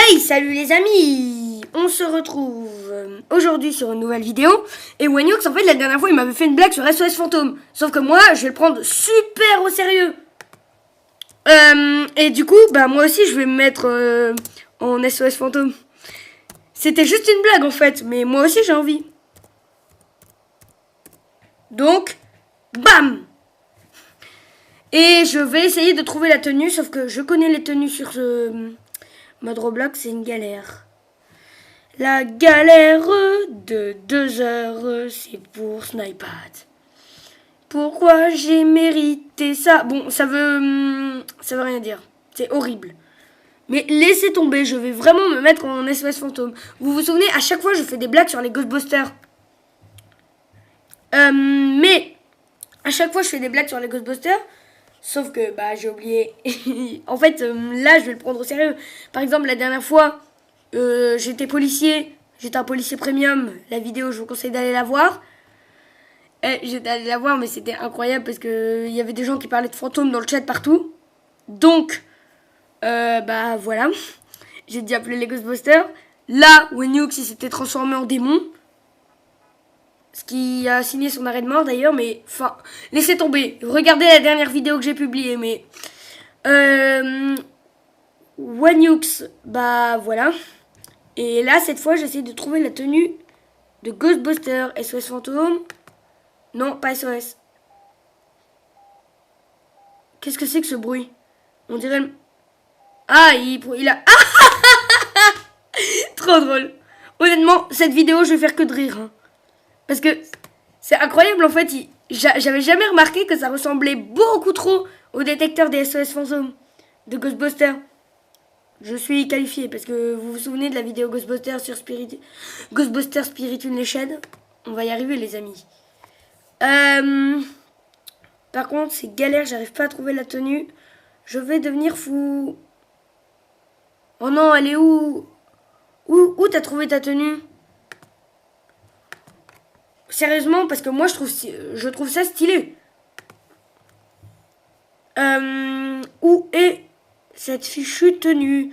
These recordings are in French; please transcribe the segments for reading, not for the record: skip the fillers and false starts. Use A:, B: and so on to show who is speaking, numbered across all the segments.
A: Hey, salut les amis! On se retrouve aujourd'hui sur une nouvelle vidéo. Et Wanyux, en fait, la dernière fois, il m'avait fait une blague sur SOS Fantôme. Sauf que moi, je vais le prendre super au sérieux. Et du coup, bah moi aussi, je vais me mettre en SOS Fantôme. C'était juste une blague, en fait. Mais moi aussi, j'ai envie. Donc, bam! Et je vais essayer de trouver la tenue. Sauf que je connais les tenues sur ce mode Roblox, c'est une galère. La galère de 2 heures, c'est pour Snipat. Pourquoi j'ai mérité ça? Bon, ça veut rien dire. C'est horrible. Mais laissez tomber, je vais vraiment me mettre en SOS Fantôme. Vous vous souvenez, à chaque fois, je fais des blagues sur les Ghostbusters. Mais à chaque fois, je fais des blagues sur les Ghostbusters. Sauf que, bah, j'ai oublié. En fait, là, je vais le prendre au sérieux. Par exemple, la dernière fois, j'étais policier. J'étais un policier premium. La vidéo, je vous conseille d'aller la voir. J'étais allé la voir, mais c'était incroyable parce que il y avait des gens qui parlaient de fantômes dans le chat partout. Donc, bah, voilà. J'ai dû appeler les Ghostbusters. Là, Wanyux, il s'était transformé en démon. Ce qui a signé son arrêt de mort d'ailleurs, mais enfin, laissez tomber. Regardez la dernière vidéo que j'ai publiée, mais Wanyux, bah voilà. Et là, cette fois, j'essaie de trouver la tenue de Ghostbuster. SOS Fantôme. Non, pas SOS. Qu'est-ce que c'est que ce bruit? On dirait... Ah, il a... Ah trop drôle. Honnêtement, cette vidéo, je vais faire que de rire. Hein. Parce que c'est incroyable, en fait. J'avais jamais remarqué que ça ressemblait beaucoup trop au détecteur des SOS Fantômes de Ghostbuster. Je suis qualifié parce que vous vous souvenez de la vidéo Ghostbuster sur Ghostbuster Spirit Unleashed. On va y arriver, les amis. Par contre, c'est galère, j'arrive pas à trouver la tenue. Je vais devenir fou. Oh non, elle est où? Où t'as trouvé ta tenue? Sérieusement, parce que moi je trouve ça stylé. Où est cette fichue tenue?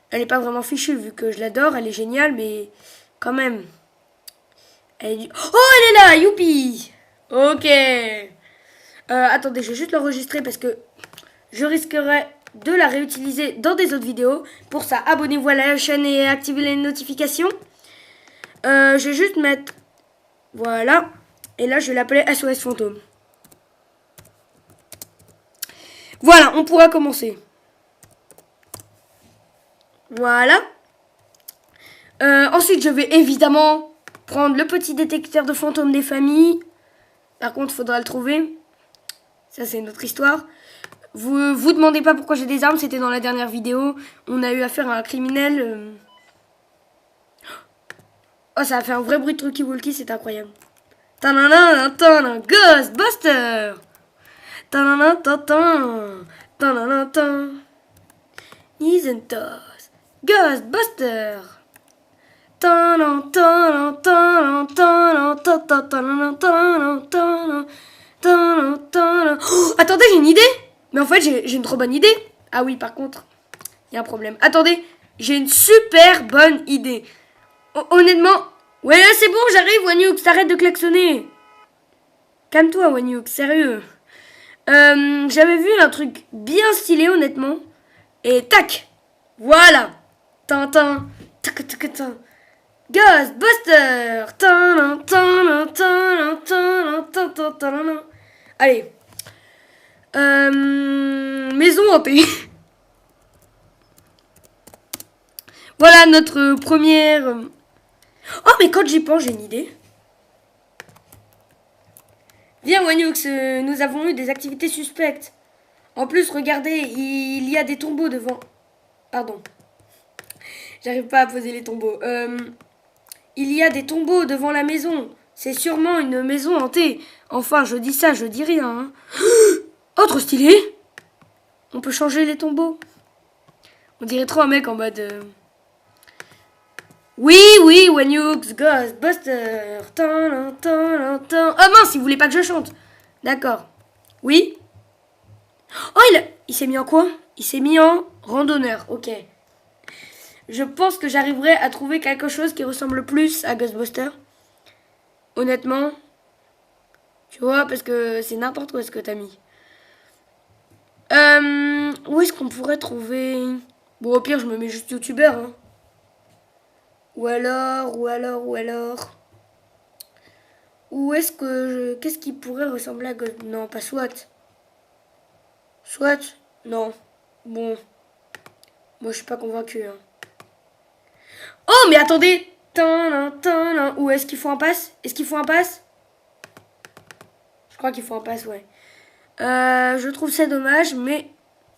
A: Elle est pas vraiment fichue vu que je l'adore, elle est géniale, mais quand même. Elle est... Oh, elle est là, youpi! Ok. Attendez, je vais juste l'enregistrer parce que je risquerais de la réutiliser dans des autres vidéos. Pour ça, abonnez-vous à la chaîne et activez les notifications. Je vais juste mettre... Voilà. Et là, je vais l'appeler SOS Fantôme. Voilà, on pourra commencer. Voilà. Ensuite, je vais évidemment prendre le petit détecteur de fantômes des familles. Par contre, il faudra le trouver. Ça, c'est une autre histoire. Vous demandez pas pourquoi j'ai des armes, c'était dans la dernière vidéo. On a eu affaire à un criminel. Oh, ça a fait un vrai bruit de talkie-walkie, c'est incroyable. Tananana, Ghostbuster! Tananana, Nizentos, Ghostbuster! Oh, attendez, j'ai une idée. Mais en fait, j'ai une trop bonne idée. Ah oui, par contre, il y a un problème. Attendez, j'ai une super bonne idée. Honnêtement, ouais, c'est bon, j'arrive, Wanyux, arrête de klaxonner. Calme-toi, Wanyux, sérieux. J'avais vu un truc bien stylé, honnêtement. Et tac, voilà. Tintin, tac, tac, tac. Ghostbuster. Allez. Maison hantée. Voilà notre première... Oh, mais quand j'y pense, j'ai une idée. Viens, Wanyux, nous avons eu des activités suspectes. En plus, regardez, il y a des tombeaux devant... Pardon. J'arrive pas à poser les tombeaux. Il y a des tombeaux devant la maison. C'est sûrement une maison hantée. Enfin, je dis ça, je dis rien. Hein. Oh, trop stylé. On peut changer les tombeaux. On dirait trop un mec en mode... Oui, Wanyux, Ghostbuster. Oh mince, il voulait pas que je chante. D'accord. Oui. Oh, il s'est mis en quoi? Il s'est mis en randonneur, ok. je pense que j'arriverai à trouver quelque chose qui ressemble plus à Ghostbusters. Honnêtement. Tu vois, parce que c'est n'importe quoi ce que t'as mis. Où est-ce qu'on pourrait trouver... Bon, au pire, je me mets juste youtubeur. Hein. Ou alors... Où est-ce que... Qu'est-ce qui pourrait ressembler à Ghost... Non, pas SWAT. SWAT? Non. Bon. Moi, je suis pas convaincu. Hein. Oh, mais attendez! Où est-ce qu'il faut un pass? Est-ce qu'il faut un pass? Je crois qu'il faut un pass, ouais. Je trouve ça dommage, mais...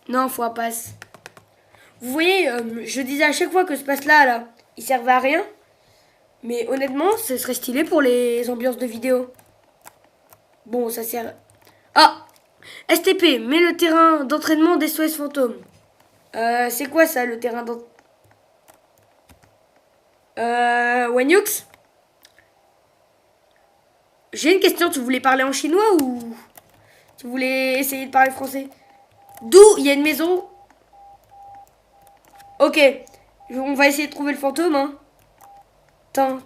A: Non, faut un pass. Vous voyez, je disais à chaque fois que ce pass-là, là, il servait à rien. Mais honnêtement, ce serait stylé pour les ambiances de vidéo. Bon, ça sert... Ah! STP, mais le terrain d'entraînement des SOS fantômes. C'est quoi ça, le terrain d'entraînement? Wanyux? J'ai une question, tu voulais parler en chinois ou... Tu voulais essayer de parler français? D'où il y a une maison? Ok, on va essayer de trouver le fantôme, hein. Tin.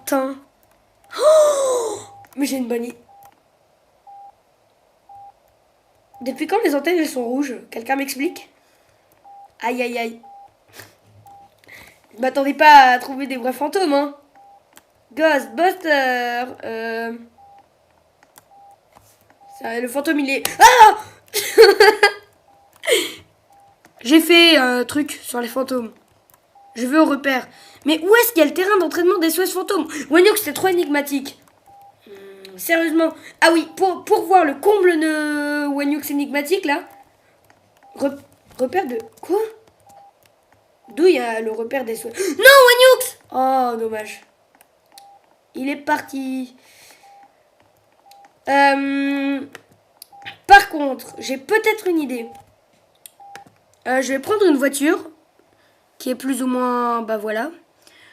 A: Oh, mais j'ai une bonne idée. Depuis quand les antennes elles sont rouges? Quelqu'un m'explique? Aïe. Je m'attendais pas à trouver des vrais fantômes, hein. Ghostbuster. Le fantôme il est... Ah! J'ai fait un truc sur les fantômes. Je vais au repère. Mais où est-ce qu'il y a le terrain d'entraînement des SOS fantômes? Wanyok, c'est trop énigmatique. Sérieusement. Ah oui, pour voir le comble de Wanyok énigmatique, là. Repère de... Quoi? D'où il y a le repère des SOS... Non, Wanyok! Oh, dommage. Il est parti. Par contre, j'ai peut-être une idée. Je vais prendre une voiture qui est plus ou moins... Bah voilà.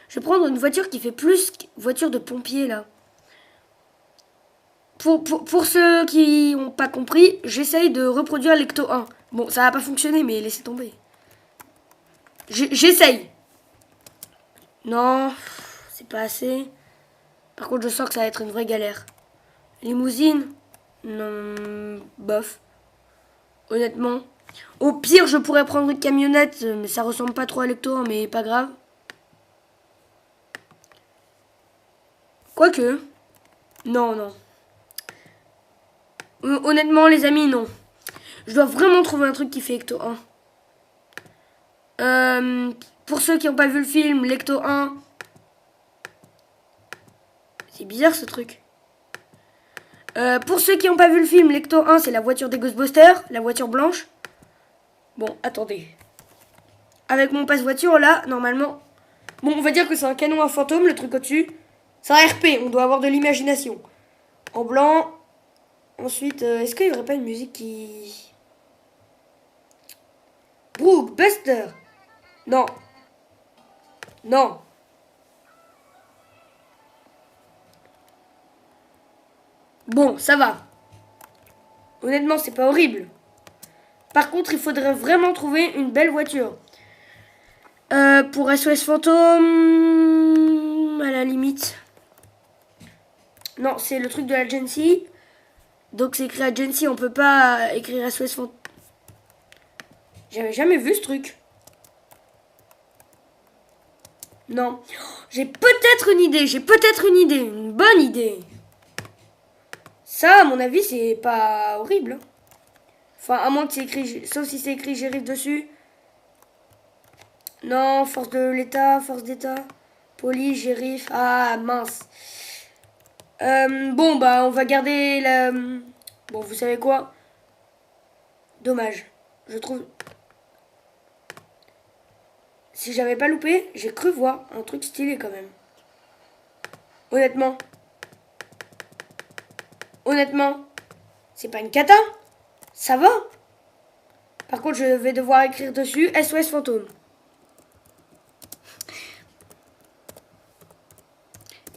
A: Je vais prendre une voiture qui fait plus voiture de pompier, là. Pour ceux qui n'ont pas compris, j'essaye de reproduire l'Ecto 1. Bon, ça va pas fonctionner, mais laissez tomber. J'essaye. Non, c'est pas assez. Par contre, je sens que ça va être une vraie galère. Limousine? Non, bof. Honnêtement. Au pire, je pourrais prendre une camionnette, mais ça ressemble pas trop à l'Ecto 1, mais pas grave. Quoique. Non. Honnêtement, les amis, non. Je dois vraiment trouver un truc qui fait Ecto 1. Pour ceux qui n'ont pas vu le film, l'Ecto 1... C'est bizarre ce truc. Pour ceux qui n'ont pas vu le film, l'Ecto 1, c'est la voiture des Ghostbusters, la voiture blanche. Bon, attendez. Avec mon passe-voiture, là, normalement... Bon, on va dire que c'est un canon à fantôme, le truc au-dessus. C'est un RP, on doit avoir de l'imagination. En blanc. Ensuite, est-ce qu'il n'y aurait pas une musique qui... Brooke Buster. Non. Bon, ça va. Honnêtement, c'est pas horrible. Par contre, il faudrait vraiment trouver une belle voiture. Pour SOS Fantôme, à la limite. Non, c'est le truc de l'agency. Donc c'est écrit agency, on peut pas écrire SOS Fantôme. J'avais jamais vu ce truc. Non. J'ai peut-être une idée, une bonne idée. Ça, à mon avis, c'est pas horrible. Enfin, à moins que c'est écrit, sauf si c'est écrit shérif dessus. Non, force d'État, police, shérif. Ah, mince. Bon, bah, on va garder la... Bon, vous savez quoi? Dommage. Je trouve... Si j'avais pas loupé, j'ai cru voir un truc stylé quand même. Honnêtement, c'est pas une cata. Ça va. Par contre, je vais devoir écrire dessus SOS fantôme.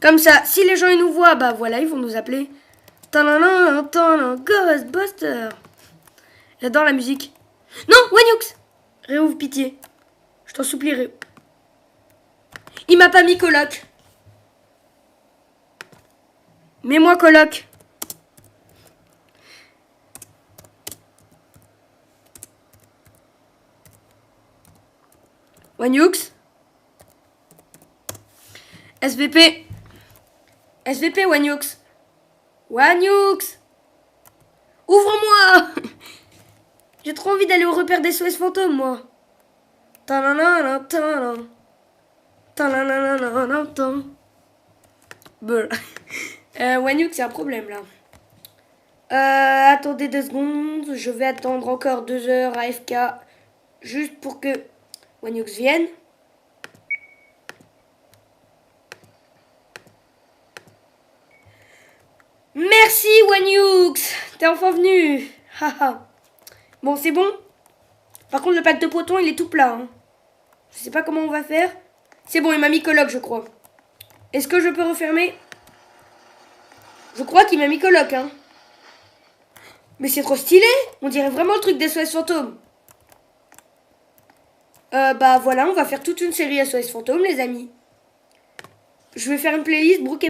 A: Comme ça, si les gens ils nous voient, bah voilà, ils vont nous appeler. Ghostbuster. J'adore la musique. Non, Wanyux. Réouvre pitié. Je t'en supplie, Il m'a pas mis coloc. Mets-moi coloc. Wanyux. SVP. SVP Wanyux. Wanyux. Ouvre-moi. J'ai trop envie d'aller au repère des SOS fantômes, moi. Wanyux, c'est un problème, là. Attendez 2 secondes. Je vais attendre encore 2 heures AFK. Juste pour que Wanyux vienne. Merci Wanyux. T'es enfin venu. Bon, c'est bon. Par contre, le pack de potons, il est tout plat. Hein. Je sais pas comment on va faire. C'est bon, il m'a mis coloc, je crois. Est-ce que je peux refermer? Je crois qu'il m'a mis coloc, hein. Mais c'est trop stylé. On dirait vraiment le truc des SOS fantômes. Bah voilà, on va faire toute une série SOS fantômes, les amis. Je vais faire une playlist Brooke et